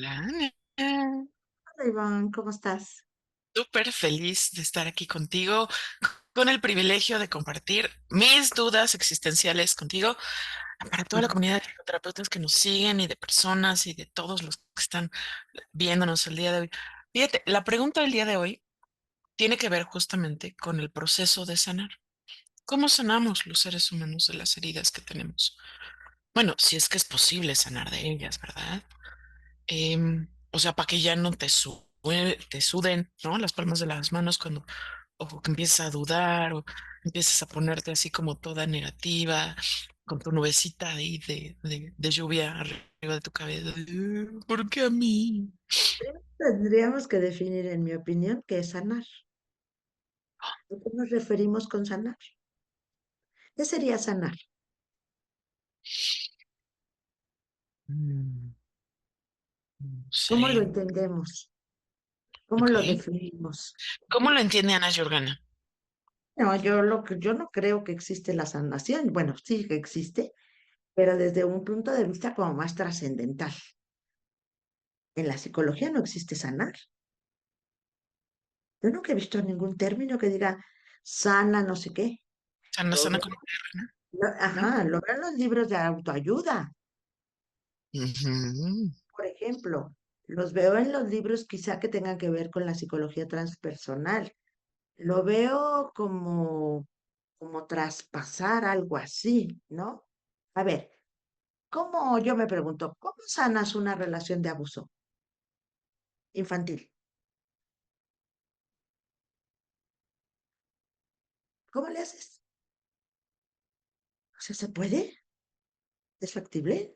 Hola, Hola Iván, ¿cómo estás? súper feliz de estar aquí contigo, con el privilegio de compartir mis dudas existenciales contigo, para toda la Ujú. comunidad de psicoterapeutas que nos siguen y de personas y de todos los que están viéndonos el día de hoy. Fíjate, la pregunta del día de hoy tiene que ver justamente con el proceso de sanar. ¿Cómo sanamos los seres humanos de las heridas que tenemos? Bueno, si es que es posible sanar de ellas, ¿verdad? O sea, para que ya no te suden, ¿no? Las palmas de las manos cuando o que empiezas a dudar o empiezas a ponerte así como toda negativa, con tu nubecita ahí de lluvia arriba de tu cabeza. ¿Por qué a mí? Primero tendríamos que definir, en mi opinión, qué es sanar. ¿A qué nos referimos con sanar? ¿Qué sería sanar? Mm, no ¿Cómo lo sé. entendemos? ¿Cómo Ok. lo definimos? ¿Cómo lo entiende Ana Yorgana? No, yo no creo que existe la sanación. Bueno, sí que existe, pero desde un punto de vista como más trascendental. En la psicología no existe sanar. Yo nunca he visto ningún término que diga sana no sé qué. Sana, Lo sana veo, con Ana, ¿no? ajá, lo veo en los libros de autoayuda. Ujú. Por ejemplo, los veo en los libros quizá que tengan que ver con la psicología transpersonal. Lo veo como traspasar algo así, ¿no? A ver, ¿cómo yo me pregunto, cómo sanas una relación de abuso infantil? ¿Cómo le haces? O sea, ¿se puede? ¿Es factible?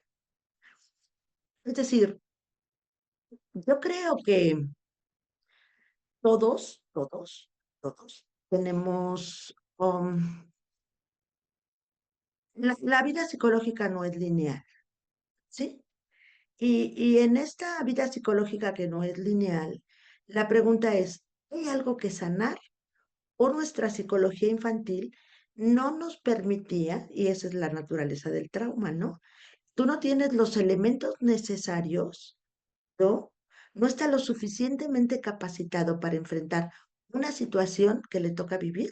Es decir, yo creo que todos tenemos, la vida psicológica no es lineal, ¿sí? Y en esta vida psicológica que no es lineal, la pregunta es, ¿hay algo que sanar? O nuestra psicología infantil no nos permitía, y esa es la naturaleza del trauma, ¿no? Tú no tienes los elementos necesarios, ¿no? No está lo suficientemente capacitado para enfrentar una situación que le toca vivir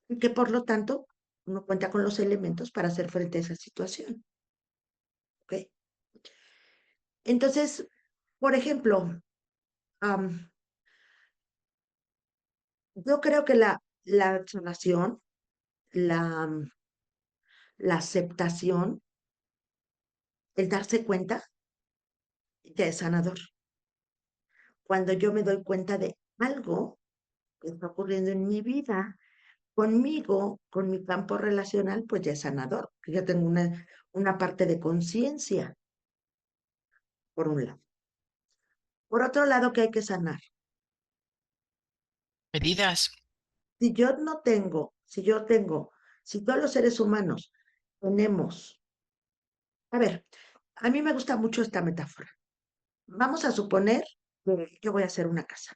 y que por lo tanto no cuenta con los elementos para hacer frente a esa situación, ¿ok? Entonces, por ejemplo, am, yo creo que la sanación, la, la aceptación, el darse cuenta, ya es sanador. Cuando yo me doy cuenta de algo que está ocurriendo en mi vida, conmigo, con mi campo relacional, pues ya es sanador. Que ya tengo una parte de conciencia, por un lado. Por otro lado, que hay que sanar. Heridas. Si todos los seres humanos tenemos, a ver, a mí me gusta mucho esta metáfora. Vamos a suponer que yo voy a hacer una casa.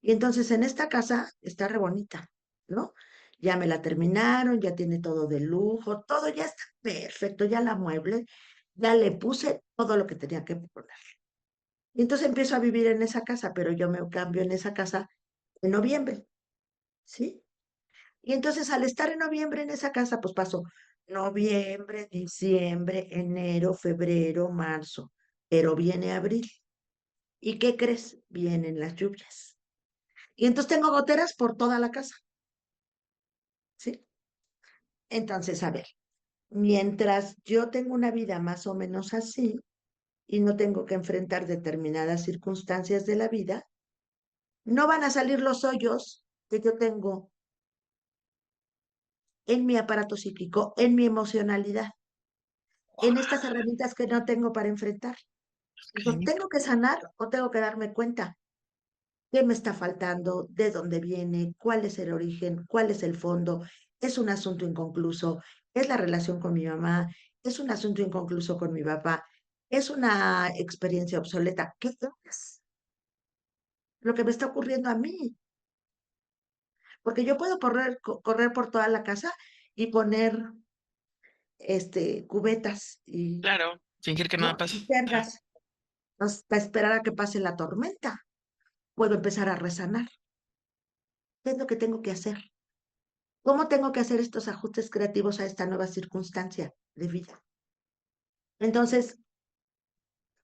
Y entonces en esta casa está re bonita, ¿no? Ya me la terminaron, ya tiene todo de lujo, todo ya está perfecto, ya la mueble, ya le puse todo lo que tenía que poner. Y entonces empiezo a vivir en esa casa, pero yo me cambio en esa casa en noviembre, ¿sí? Y entonces al estar en noviembre en esa casa, pues paso noviembre, diciembre, enero, febrero, marzo, pero viene abril. ¿Y qué crees? Vienen las lluvias. Y entonces tengo goteras por toda la casa, ¿sí? Entonces, a ver, mientras yo tengo una vida más o menos así y no tengo que enfrentar determinadas circunstancias de la vida, no van a salir los hoyos que yo tengo en mi aparato psíquico, en mi emocionalidad, en estas herramientas que no tengo para enfrentar. Entonces, Ok. ¿tengo que sanar o tengo que darme cuenta qué me está faltando, de dónde viene, cuál es el origen, cuál es el fondo? ¿Es un asunto inconcluso? ¿Es la relación con mi mamá? ¿Es un asunto inconcluso con mi papá? ¿Es una experiencia obsoleta? ¿Qué es lo que me está ocurriendo a mí? Porque yo puedo correr por toda la casa y poner cubetas y, Claro, fingir que nada ¿no? pasa. Cisternas. hasta esperar a que pase la tormenta. Puedo empezar a resanar. ¿Qué es lo que tengo que hacer? ¿Cómo tengo que hacer estos ajustes creativos a esta nueva circunstancia de vida? Entonces,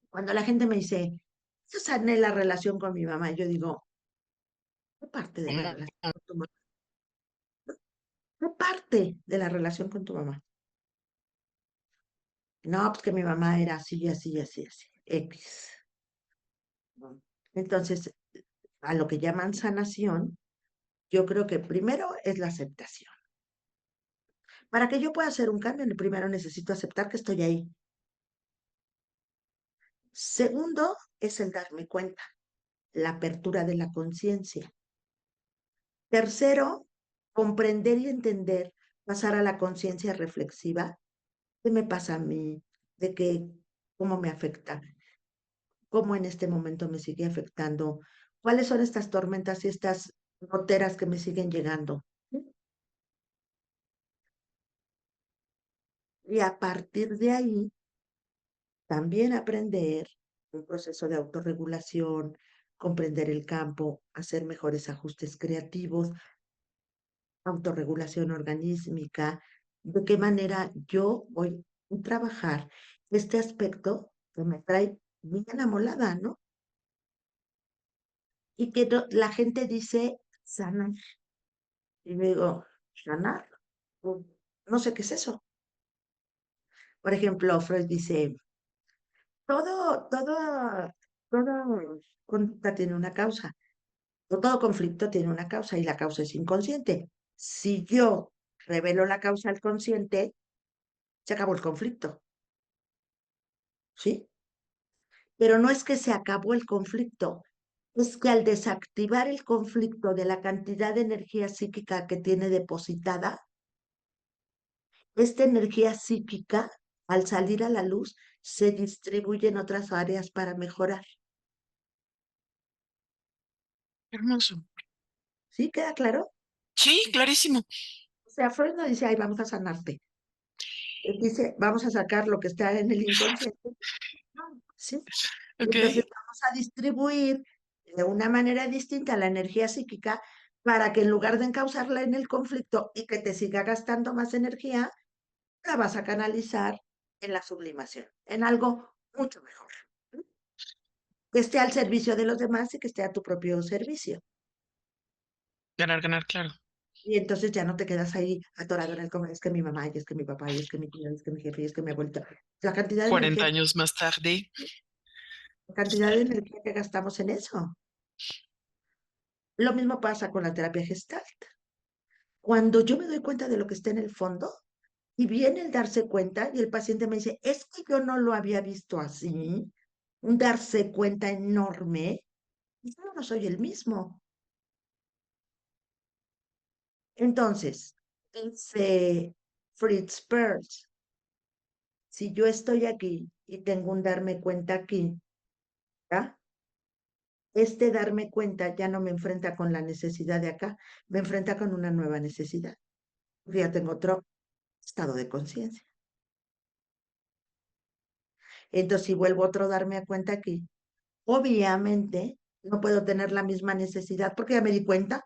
cuando la gente me dice, yo sané la relación con mi mamá, yo digo, ¿qué parte de la ¿Cómo? relación con tu mamá? ¿Qué parte de la relación con tu mamá? No, pues que mi mamá era así, así, así, así, X. ¿No? Entonces, a lo que llaman sanación, yo creo que primero es la aceptación. Para que yo pueda hacer un cambio, primero necesito aceptar que estoy ahí. Segundo es el darme cuenta, la apertura de la conciencia. Tercero, comprender y entender, pasar a la conciencia reflexiva. ¿Qué me pasa a mí? ¿De qué? ¿Cómo me afecta? ¿Cómo en este momento me sigue afectando? ¿Cuáles son estas tormentas y estas goteras que me siguen llegando? Y a partir de ahí, también aprender un proceso de autorregulación, comprender el campo, hacer mejores ajustes creativos, autorregulación organísmica, de qué manera yo voy a trabajar este aspecto que me trae bien amolada, ¿no? Y que la gente dice sanar. Y me digo, ¿sanar? Pues, no sé qué es eso. Por ejemplo, Freud dice, toda conducta tiene una causa, o todo conflicto tiene una causa y la causa es inconsciente. Si yo revelo la causa al consciente, se acabó el conflicto, ¿sí? Pero no es que se acabó el conflicto, es que al desactivar el conflicto de la cantidad de energía psíquica que tiene depositada, esta energía psíquica, al salir a la luz, se distribuye en otras áreas para mejorar. Hermoso. ¿Sí? ¿Queda claro? Sí, clarísimo. O sea, Freud no dice, ay, vamos a sanarte. Él dice, vamos a sacar lo que está en el inconsciente. ¿Sí? Y Ok. entonces vamos a distribuir de una manera distinta la energía psíquica para que en lugar de encauzarla en el conflicto y que te siga gastando más energía, la vas a canalizar en la sublimación, en algo mucho mejor, ¿no? Que esté al servicio de los demás y que esté a tu propio servicio. Ganar, ganar, claro. Y entonces ya no te quedas ahí atorado en el comer, es que mi mamá, y es que mi papá, y es que mi tía, y es que mi jefe, y es que mi abuelita. La cantidad de energía, 40 años más tarde. la cantidad de energía que gastamos en eso. Lo mismo pasa con la terapia Gestalt. Cuando yo me doy cuenta de lo que está en el fondo y viene el darse cuenta y el paciente me dice, es que yo no lo había visto así, un darse cuenta enorme, y yo no soy el mismo. Entonces, dice Fritz Perls, si yo estoy aquí y tengo un darme cuenta aquí, ¿ya? Este darme cuenta ya no me enfrenta con la necesidad de acá, me enfrenta con una nueva necesidad. Ya tengo otro estado de conciencia. Entonces, si vuelvo otro darme a cuenta aquí, obviamente no puedo tener la misma necesidad porque ya me di cuenta.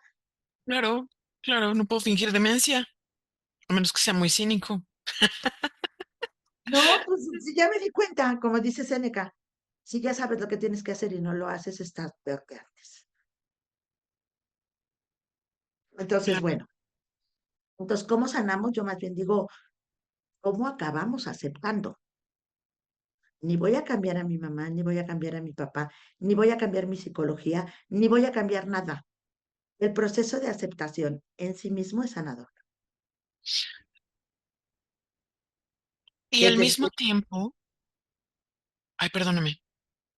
Claro, claro, no puedo fingir demencia, a menos que sea muy cínico. No, pues si ya me di cuenta, como dice Séneca, si ya sabes lo que tienes que hacer y no lo haces, estás peor que antes. Entonces, Claro. bueno, entonces, ¿cómo sanamos? Yo más bien digo, ¿cómo acabamos aceptando? Ni voy a cambiar a mi mamá, ni voy a cambiar a mi papá, ni voy a cambiar mi psicología, ni voy a cambiar nada. El proceso de aceptación en sí mismo es sanador. Y al Desde el mismo tiempo, ay, perdóname.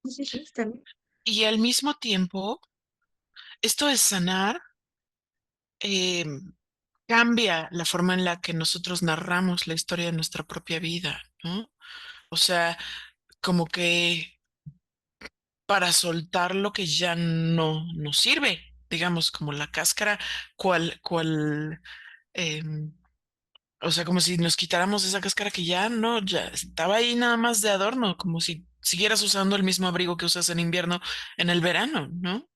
sí, sí, sí, está bien. Y al mismo tiempo, esto de sanar eh, cambia la forma en la que nosotros narramos la historia de nuestra propia vida, ¿no? O sea, como que para soltar lo que ya no nos sirve, digamos, como la cáscara, cual, em, o sea, como si nos quitáramos esa cáscara que ya no, ya estaba ahí nada más de adorno, como si siguieras usando el mismo abrigo que usas en invierno en el verano, ¿no?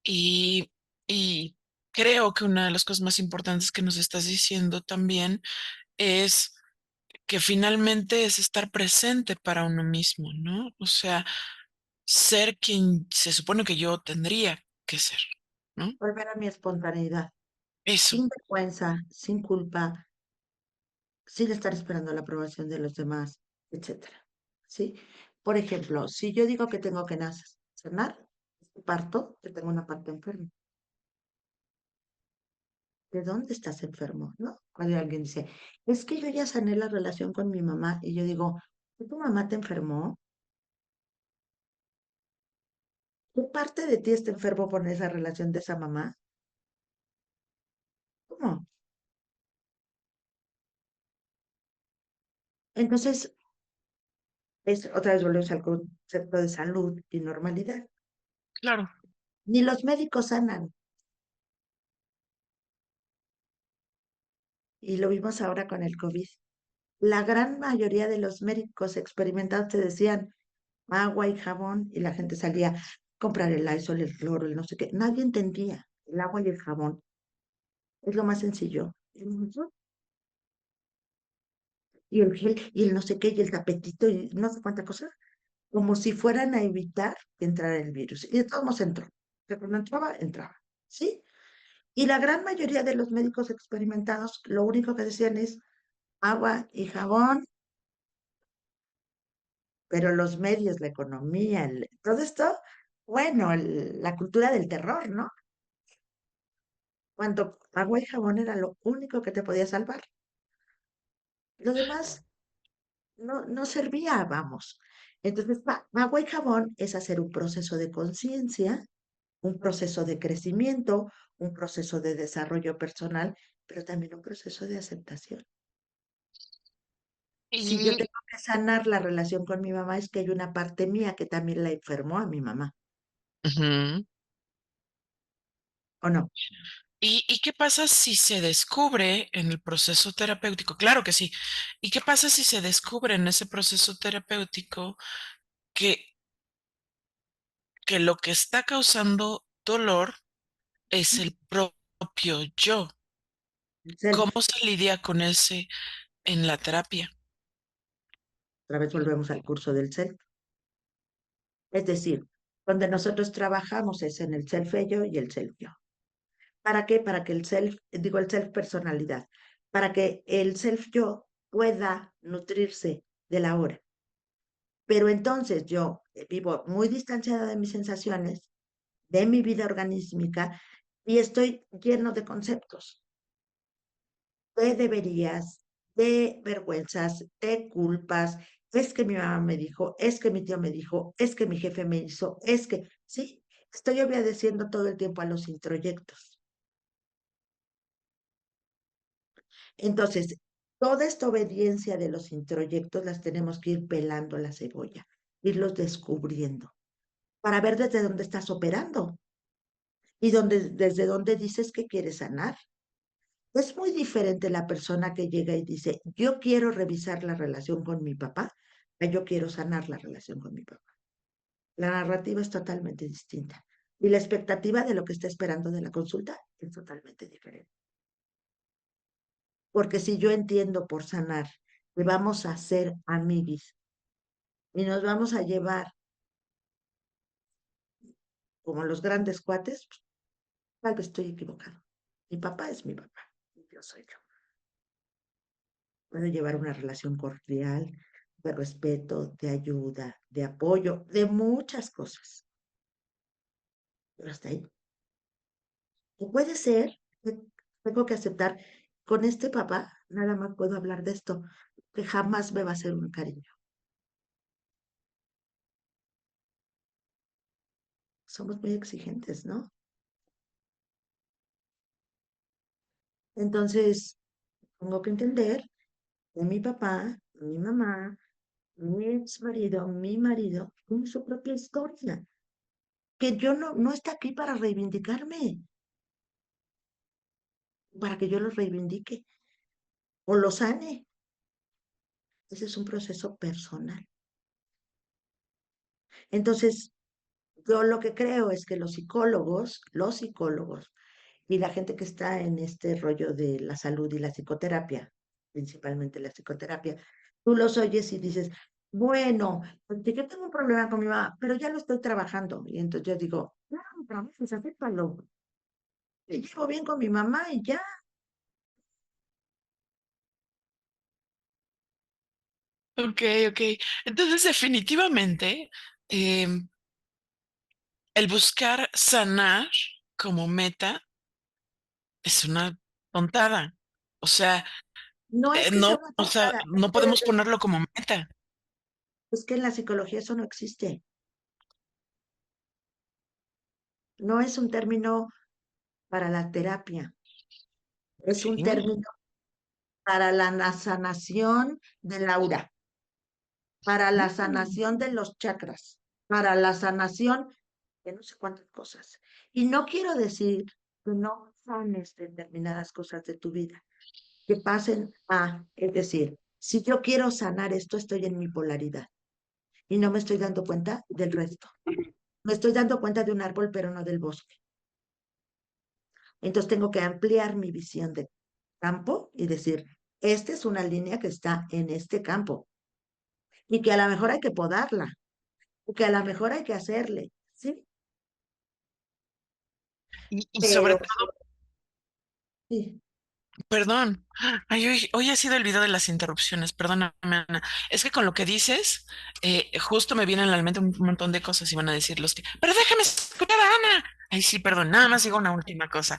Y, y creo que una de las cosas más importantes que nos estás diciendo también es que finalmente es estar presente para uno mismo, ¿no? O sea, ser quien se supone que yo tendría que ser, ¿no? Volver a mi espontaneidad, Eso, sin vergüenza, sin culpa, sin estar esperando la aprobación de los demás, etcétera. ¿Sí? Por ejemplo, si yo digo que tengo que sanar, parto, que tengo una parte enferma. ¿De dónde estás enfermo? ¿No? Cuando alguien dice, es que yo ya sané la relación con mi mamá, y yo digo, ¿que tu mamá te enfermó? ¿Qué parte de ti está enfermo por esa relación de esa mamá? ¿Cómo? Entonces, otra vez volvemos al concepto de salud y normalidad. claro. Ni los médicos sanan. Y lo vimos ahora con el COVID. La gran mayoría de los médicos experimentados te decían agua y jabón y la gente salía a comprar el Lysol, el cloro, el no sé qué. Nadie entendía. El agua y el jabón es lo más sencillo. Y el gel y el no sé qué y el tapetito y no sé cuánta cosa, como si fueran a evitar que entrara el virus. Y de todos modos entró. Que cuando entraba, entraba. ¿Sí? Y la gran mayoría de los médicos experimentados lo único que decían es agua y jabón, pero los medios, la economía, todo esto, bueno, la cultura del terror, ¿no? Cuando agua y jabón era lo único que te podía salvar. Lo demás no servía, vamos. Entonces, agua y jabón es hacer un proceso de conciencia, un proceso de crecimiento, un proceso de desarrollo personal, pero también un proceso de aceptación. Si yo Y tengo que sanar la relación con mi mamá, es que hay una parte mía que también la enfermó a mi mamá, ujú. ¿o no? ¿Y qué pasa si se descubre en el proceso terapéutico? Claro que sí. ¿Y qué pasa si se descubre en ese proceso terapéutico que, que lo que está causando dolor es el propio yo? El ¿Cómo self. se lidia con ese en la terapia? Otra vez volvemos al curso del self. Es decir, donde nosotros trabajamos es en el self ello y el self yo. ¿Para qué? Para que el self, digo el self personalidad, para que el self yo pueda nutrirse de la hora. Pero entonces yo vivo muy distanciada de mis sensaciones, de mi vida organísmica, y estoy lleno de conceptos, de deberías, de vergüenzas, de culpas. Es que mi mamá me dijo, es que mi tío me dijo, es que mi jefe me hizo, es que, sí, estoy obedeciendo todo el tiempo a los introyectos. Entonces, toda esta obediencia de los introyectos las tenemos que ir pelando la cebolla, irlos descubriendo, para ver desde dónde estás operando y desde dónde dices que quieres sanar. Es muy diferente la persona que llega y dice, yo quiero revisar la relación con mi papá, a yo quiero sanar la relación con mi papá. La narrativa es totalmente distinta y la expectativa de lo que está esperando de la consulta es totalmente diferente. Porque si yo entiendo por sanar que vamos a ser amiguis y nos vamos a llevar como los grandes cuates, pues, tal vez estoy equivocado. Mi papá es mi papá y yo soy yo. Puedo llevar una relación cordial, de respeto, de ayuda, de apoyo, de muchas cosas. Pero hasta ahí. Y puede ser que tengo que aceptar, con este papá nada más puedo hablar de esto, que jamás me va a hacer un cariño. Somos muy exigentes, ¿no? Entonces, tengo que entender que mi papá, mi mamá, mi ex marido, mi marido, tiene su propia historia, que yo no está aquí para reivindicarme, para que yo lo reivindique o lo sane. Ese es un proceso personal. Entonces, yo lo que creo es que los psicólogos y la gente que está en este rollo de la salud y la psicoterapia, principalmente la psicoterapia, tú los oyes y dices, bueno, pues, yo tengo un problema con mi mamá, pero ya lo estoy trabajando. Y entonces yo digo, no, trabajes, acéptalo. Me llevo bien con mi mamá y ya. Ok, ok. Entonces, definitivamente, em, el buscar sanar como meta es una tontada. O sea, No es que sea no, una o sea, tontada, es no que, podemos ponerlo como meta. es que en la psicología eso no existe. No es un término para la terapia, es un Sí. término para la sanación del aura, para la Mm. sanación de los chakras, para la sanación de no sé cuántas cosas. Y no quiero decir que no sanes determinadas cosas de tu vida, que pasen a, es decir, si yo quiero sanar esto, estoy en mi polaridad y no me estoy dando cuenta del resto. Me estoy dando cuenta de un árbol, pero no del bosque. Entonces tengo que ampliar mi visión de campo y decir, esta es una línea que está en este campo y que a lo mejor hay que podarla, o que a lo mejor hay que hacerle, ¿sí? Y sobre Pero todo, sí, perdón, ay, hoy ha sido el video de las interrupciones, perdóname, Ana. Es que con lo que dices, justo me vienen a la mente un montón de cosas y van a decir los que, pero déjame escuchar a Ana. Ay, sí, perdón, nada más digo una última cosa.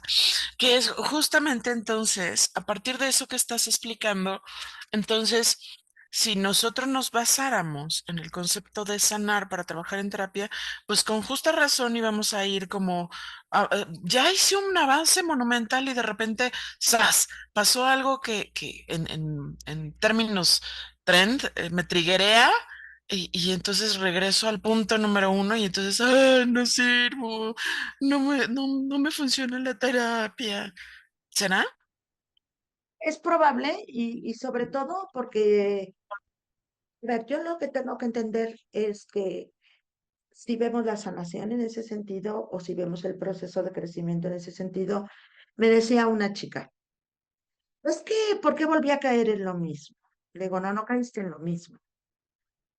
Que es justamente entonces, a partir de eso que estás explicando, entonces, si nosotros nos basáramos en el concepto de sanar para trabajar en terapia, pues con justa razón íbamos a ir como, ya hice un avance monumental y de repente, ¡zas! Pasó algo que en términos trend me triguea. Y entonces regreso al punto número uno y entonces, no sirvo, no me funciona la terapia. ¿Será? es probable y sobre todo porque, a ver, yo lo que tengo que entender es que si vemos la sanación en ese sentido o si vemos el proceso de crecimiento en ese sentido, me decía una chica, es que, ¿por qué volví a caer en lo mismo? Le digo, no, no caíste en lo mismo.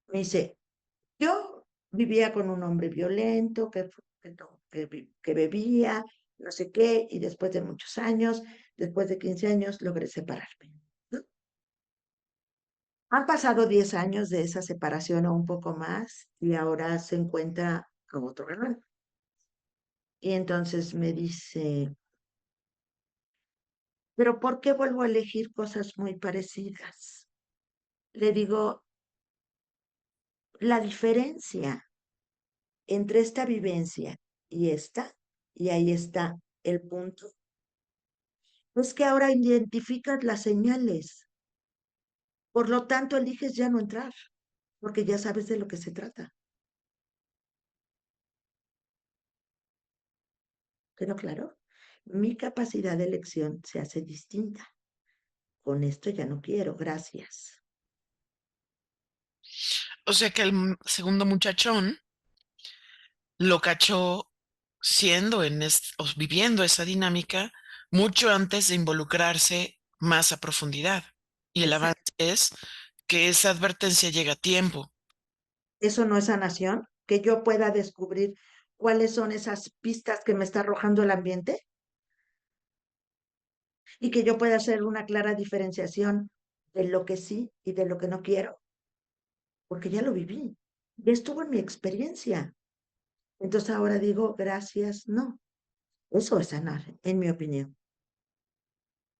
Me dice, yo vivía con un hombre violento que bebía, no sé qué, y después de muchos años, después de 15 años, logré separarme. ¿No? Han pasado 10 años de esa separación o un poco más, y ahora se encuentra con otro galán. Y entonces me dice, pero ¿por qué vuelvo a elegir cosas muy parecidas? Le digo, la diferencia entre esta vivencia y esta, y ahí está el punto, es que ahora identificas las señales, por lo tanto eliges ya no entrar, porque ya sabes de lo que se trata. Pero claro, mi capacidad de elección se hace distinta. Con esto ya no quiero, gracias. O sea que el segundo muchachón lo cachó siendo o viviendo esa dinámica mucho antes de involucrarse más a profundidad. Y el avance Exacto. es que esa advertencia llega a tiempo. Eso no es sanación, que yo pueda descubrir cuáles son esas pistas que me está arrojando el ambiente y que yo pueda hacer una clara diferenciación de lo que sí y de lo que no quiero, porque ya lo viví, ya estuvo en mi experiencia. Entonces ahora digo, gracias, no. Eso es sanar, en mi opinión.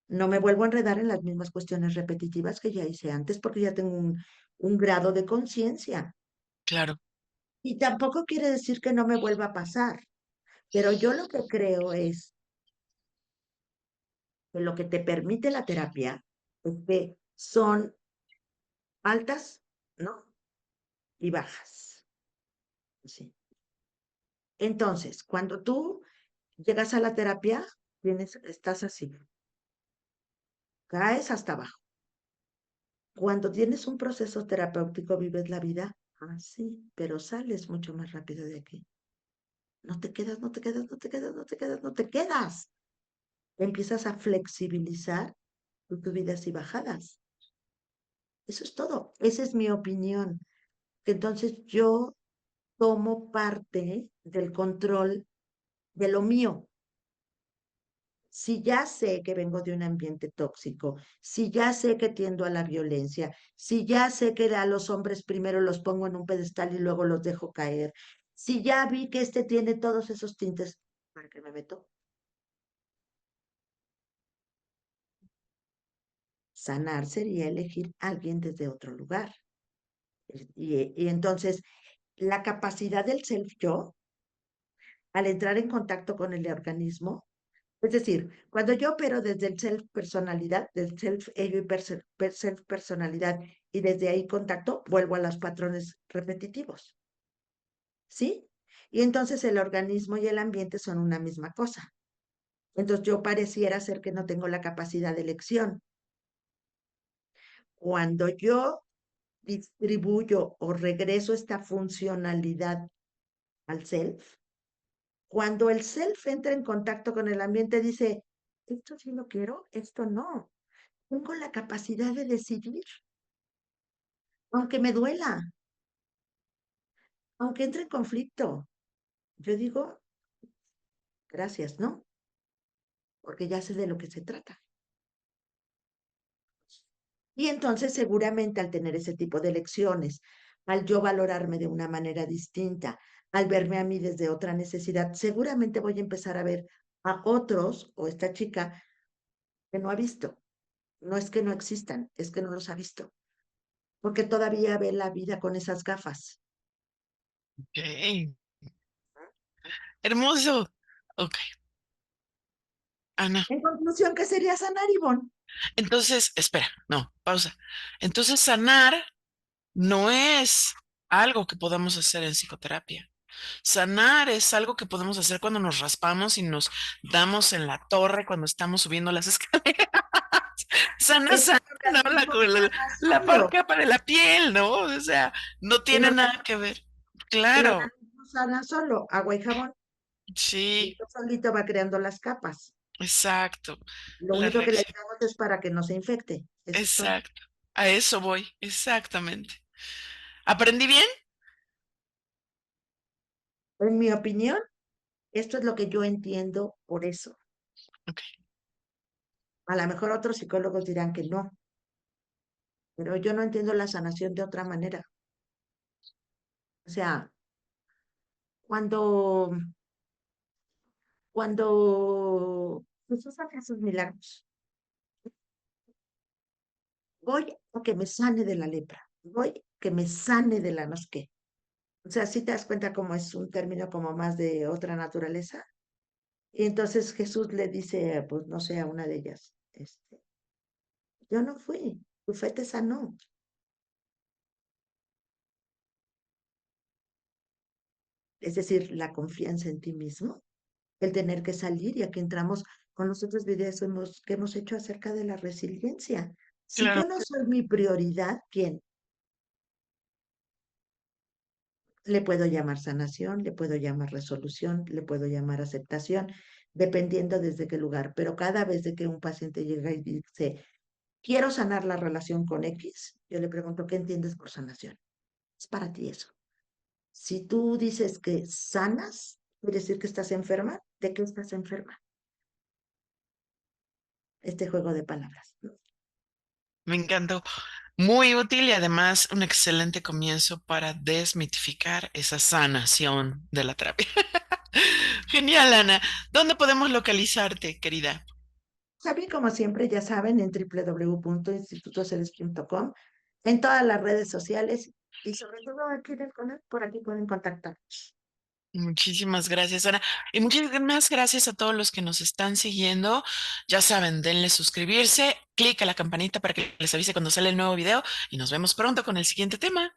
No me vuelvo a enredar en las mismas cuestiones repetitivas que ya hice antes porque ya tengo un grado de conciencia. Claro. Y tampoco quiere decir que no me vuelva a pasar, pero yo lo que creo es que lo que te permite la terapia es que son altas, ¿no? Y bajas. Sí. Entonces, cuando tú llegas a la terapia, estás así, caes hasta abajo. Cuando tienes un proceso terapéutico, vives la vida Ah, sí, pero sales mucho más rápido de aquí. No te quedas, no te quedas, no te quedas, no te quedas, no te quedas. Empiezas a flexibilizar tu subidas y bajadas. Eso es todo. Esa es mi opinión. Entonces yo tomo parte del control de lo mío. Si ya sé que vengo de un ambiente tóxico, si ya sé que tiendo a la violencia, si ya sé que a los hombres primero los pongo en un pedestal y luego los dejo caer, si ya vi que este tiene todos esos tintes, ¿para qué me meto? Sanar sería elegir a alguien desde otro lugar. Y entonces, la capacidad del self-yo, al entrar en contacto con el organismo, es decir, cuando yo opero desde el self-personalidad, del self-ego y self-personalidad, y desde ahí contacto, vuelvo a los patrones repetitivos, ¿sí? Y entonces el organismo y el ambiente son una misma cosa. Entonces yo pareciera ser que no tengo la capacidad de elección. Cuando yo distribuyo o regreso esta funcionalidad al self, cuando el self entra en contacto con el ambiente, dice, esto sí lo quiero, esto no. Tengo la capacidad de decidir, aunque me duela, aunque entre en conflicto. Yo digo, gracias, ¿no? Porque ya sé de lo que se trata. Y entonces seguramente al tener ese tipo de lecciones, al yo valorarme de una manera distinta, al verme a mí desde otra necesidad, seguramente voy a empezar a ver a otros o esta chica que no ha visto. No es que no existan, es que no los ha visto, porque todavía ve la vida con esas gafas. Ok, hermoso. Ok, Ana. En conclusión, ¿qué sería sanar, Ivonne? Entonces, espera, no, pausa. Entonces, sanar no es algo que podamos hacer en psicoterapia. Sanar es algo que podemos hacer cuando nos raspamos y nos damos en la torre cuando estamos subiendo las escaleras. Sana, Es que sana, el ¿no? organismo sana La solo. parca para la piel, ¿no? O sea, no El, tiene orga- nada que ver. el Claro, organismo sana solo, agua y jabón. Y sí, esto solito va creando las capas. exacto. Lo La único que le reacción, ayudamos es para que no se infecte. Eso es todo. exacto. A eso voy, exactamente. ¿Aprendí bien? En mi opinión, esto es lo que yo entiendo por eso. Ok, A lo mejor otros psicólogos dirán que no, pero yo no entiendo la sanación de otra manera. O sea, cuando, cuando Jesús hace sus milagros, voy a que me sane de la lepra, voy que me sane de la no sé qué. O sea, si te das cuenta cómo es un término como más de otra naturaleza. Y entonces Jesús le dice, pues no sé, a una de ellas, yo no fui, tu fe te sanó. Es decir, la confianza en ti mismo, el tener que salir, y aquí entramos con los otros videos que hemos hecho acerca de la resiliencia. Si claro. yo no soy mi prioridad, ¿quién? Le puedo llamar sanación, le puedo llamar resolución, le puedo llamar aceptación, dependiendo desde qué lugar. Pero cada vez de que un paciente llega y dice, quiero sanar la relación con X, yo le pregunto, ¿qué entiendes por sanación? Es para ti eso. Si tú dices que sanas, quiere decir que estás enferma. ¿De qué estás enferma? Este juego de palabras, ¿no? Me encantó. Muy útil y además un excelente comienzo para desmitificar esa sanación de la terapia. Genial, Ana. ¿Dónde podemos localizarte, querida? Saben, como siempre, ya saben, en www.institutoceres.com, en todas las redes sociales y sobre todo aquí en el canal, por aquí pueden contactarnos. Muchísimas gracias, Ana. Y muchísimas gracias a todos los que nos están siguiendo. Ya saben, denle suscribirse, clic a la campanita para que les avise cuando sale el nuevo video y nos vemos pronto con el siguiente tema.